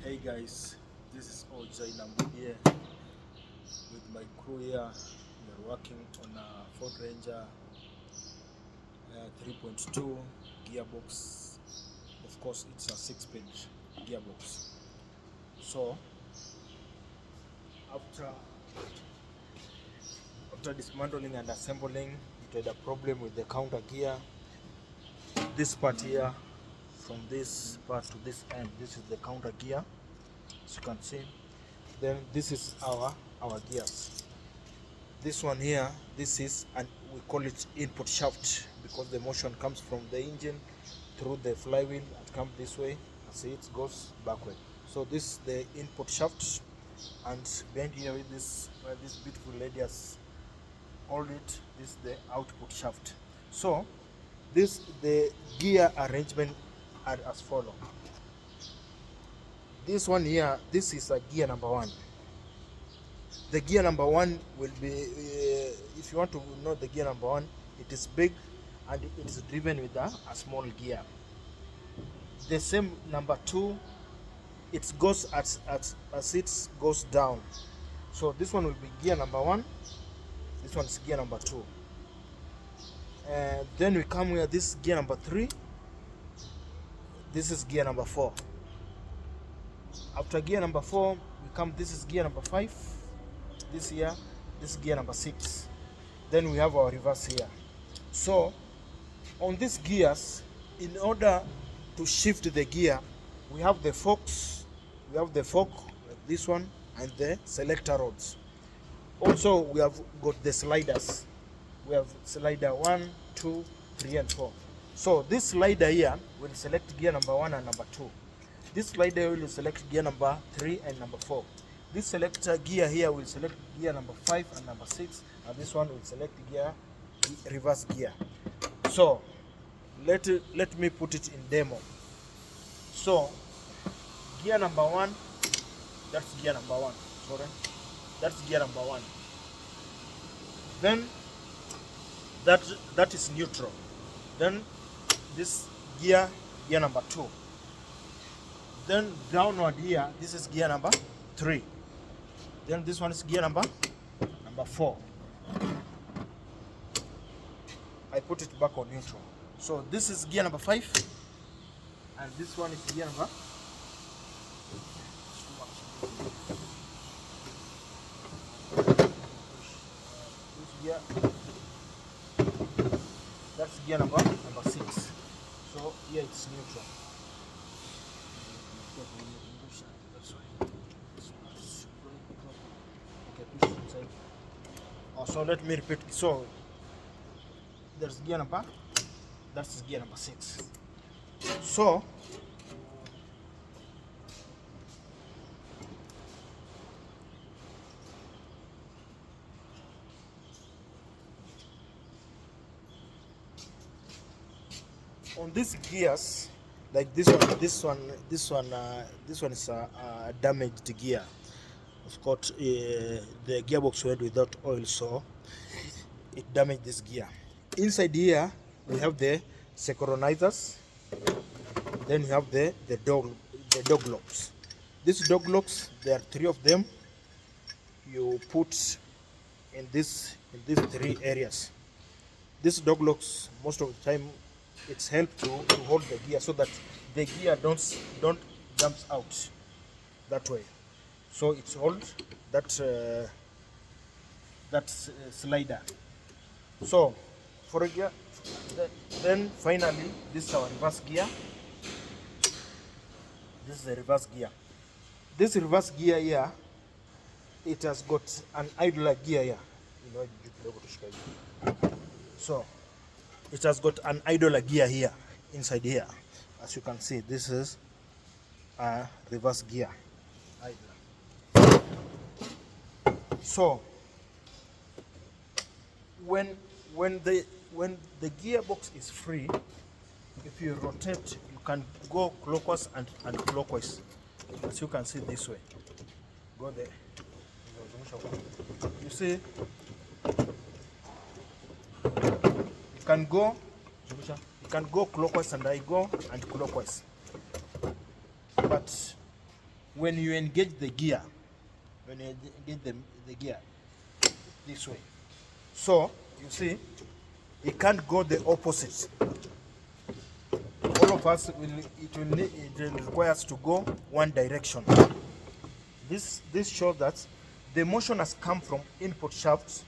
Hey guys, this is Ojai Nambu here with my crew here. We are working on a Ford Ranger 3.2 gearbox. Of course, it's a 6-speed gearbox. So after dismantling and assembling, it had a problem with the counter gear. This part here, from this part to this end, this is the counter gear, as you can see. Then this is our gears. This one here, this is, and we call it input shaft because the motion comes from the engine through the flywheel and comes this way, and see it goes backward. So this is the input shaft, and behind here with this beautiful lady has hold it, this is the output shaft. So the gear arrangement are as follow. This one here, this is a gear number 1. The gear number 1 will be, if you want to know the gear number 1, it is big and it is driven with a small gear. The same number 2, it goes as it goes down. So this one will be gear number 1, this one is gear number 2. Then we come here, this is gear number 3, this is gear number 4. After gear number 4, we come, this is gear number 5. This here, this is gear number 6. Then we have our reverse here. So on these gears, in order to shift the gear, we have the forks, like this one, and the selector rods. Also we have got the sliders. We have slider 1, 2, 3 and 4. So this slider here will select gear number 1 and number 2. This slider will select gear number 3 and number 4. This selector gear here will select gear number 5 and number 6, and this one will select gear reverse gear. So let me put it in demo. So gear number 1, that's gear number 1. Sorry, that's gear number 1. Then that is neutral. Then this gear number 2. Then downward here, this is gear number 3. Then this one is gear number 4. I put it back on neutral. So this is gear number 5, and this one is gear number. This gear, that's gear number 6. So here it's neutral. So let me repeat. So there's gear number, that's gear number 6. So on these gears, like this one is a damaged gear. Of course, the gearbox went without oil, so it damaged this gear. Inside here we have the synchronizers. Then we have the dog locks. These dog locks, there are 3 of them. You put in these 3 areas. These dog locks, most of the time, it's help to hold the gear so that the gear don't jump out that way. So it's hold that slider. So for a gear, then finally this is our reverse gear. This is the reverse gear. This reverse gear here, it has got an idler gear here. So it has got an idler gear here inside here. As you can see, this is a reverse gear. Idler. So when the gearbox is free, if you rotate, you can go clockwise and clockwise. As you can see this way. Go there. You see, you can go clockwise, and I go and clockwise. But when you engage the gear, the gear this way. So you see, it can't go the opposite. All of us it requires to go one direction. This shows that the motion has come from input shaft,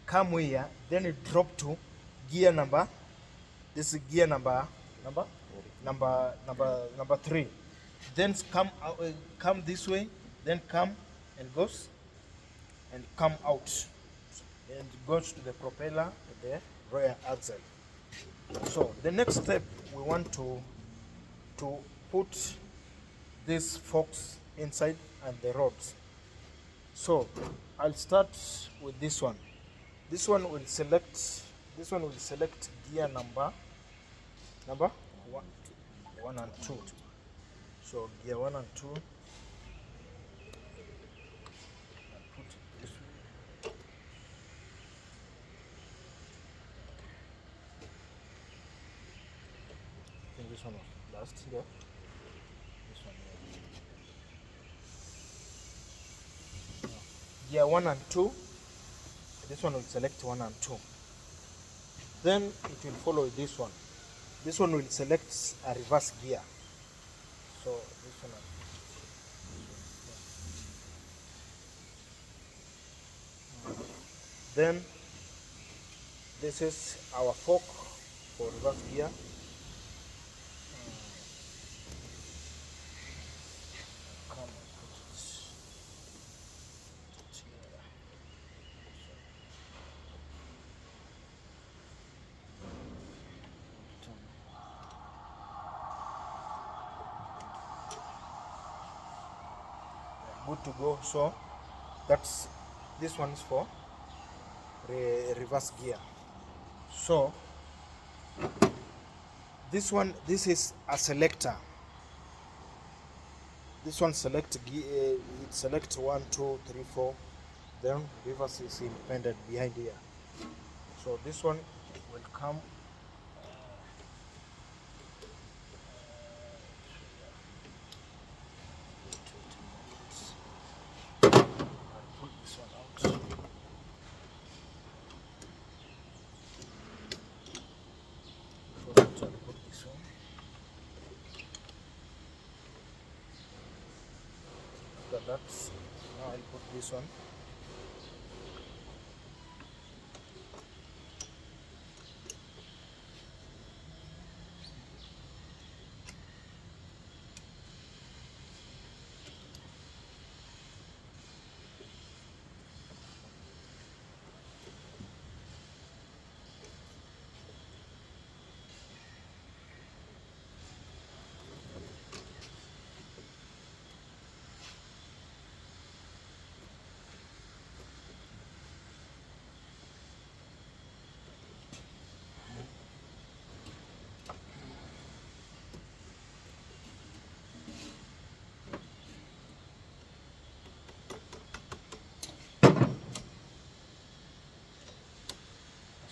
come here, then it dropped to gear number. This is gear number 3. Then come this way, then come and goes and come out, and goes to the propeller and the rear axle. So the next step, we want to put these forks inside and the rods. So I'll start with this one. This one will select gear number 1 and 2. So gear 1 and 2. I'll put it this way. I think this one was last here. This one here. Gear 1 and 2. This one will select 1 and 2. Then it will follow this one. This one will select a reverse gear. So this one. Then this is our fork for reverse gear. Good to go. So that's this one is for reverse gear. So this is a selector. This one select gear, it selects 1, 2, 3, 4. Then reverse is independent behind here. So this one will come. That's now I'll put this one.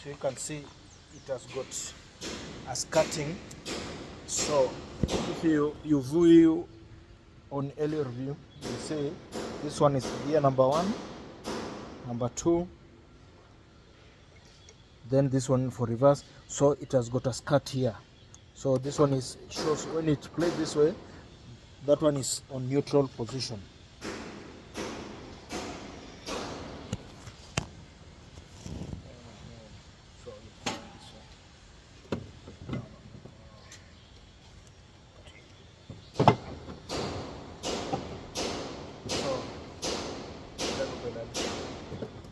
So you can see it has got a skirting. So if you view on earlier view, you see this one is gear number 1, number 2, then this one for reverse. So it has got a skirt here. So this one shows when it plays this way, that one is on neutral position.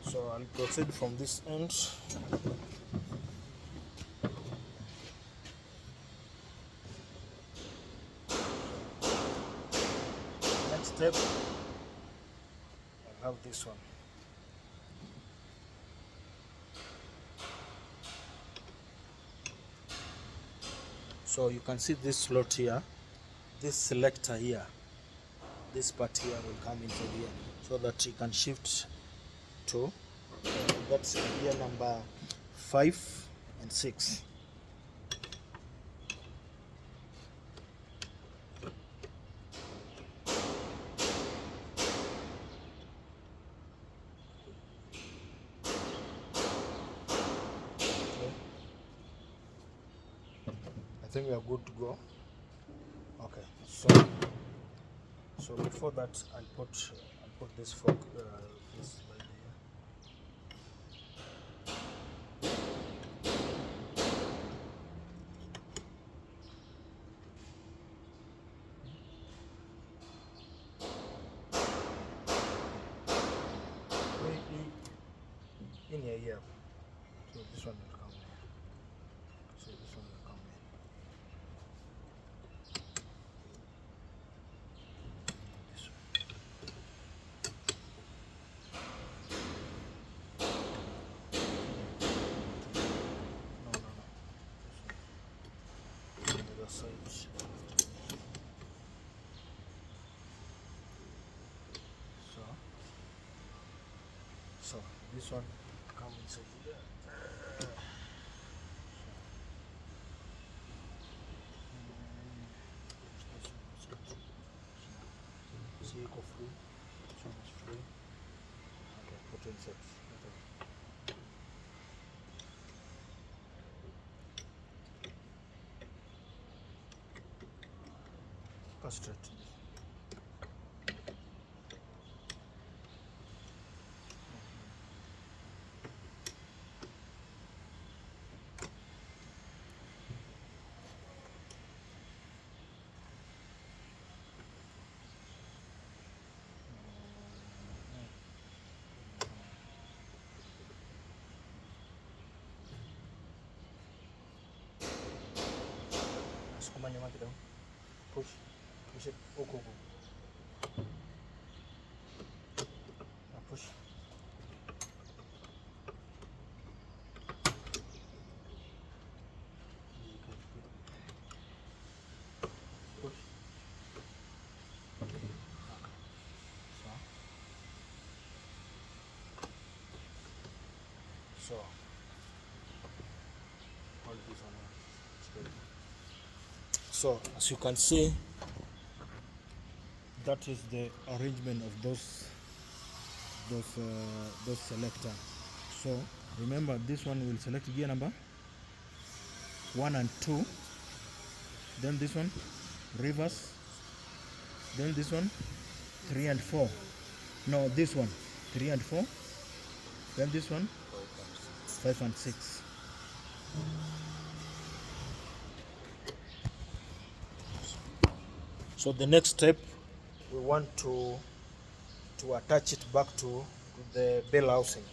So I'll proceed from this end. Next step, I'll have this one. So you can see this slot here, this selector here, this part here will come into here, so that you can shift to that's gear number 5 and 6. think we are good to go. Okay, so before that, I'll put this fork this right here. In here. So this one will come here. So this one will come here. This one. No. This one. On the other side. So this one come inside here. See, go free. This one is free. Okay, put inside. Okay. Go straight. Sukuma nyuma kidogo. Push it. Huko. Now push. Push. Okay. So hold this on here. So as you can see, that is the arrangement of those selector. So remember, this one will select gear number 1 and 2, then this one reverse, then this one 3 and 4. No, this one 3 and 4, then this one 5 and 6. So the next step, we want to attach it back to the bell housing.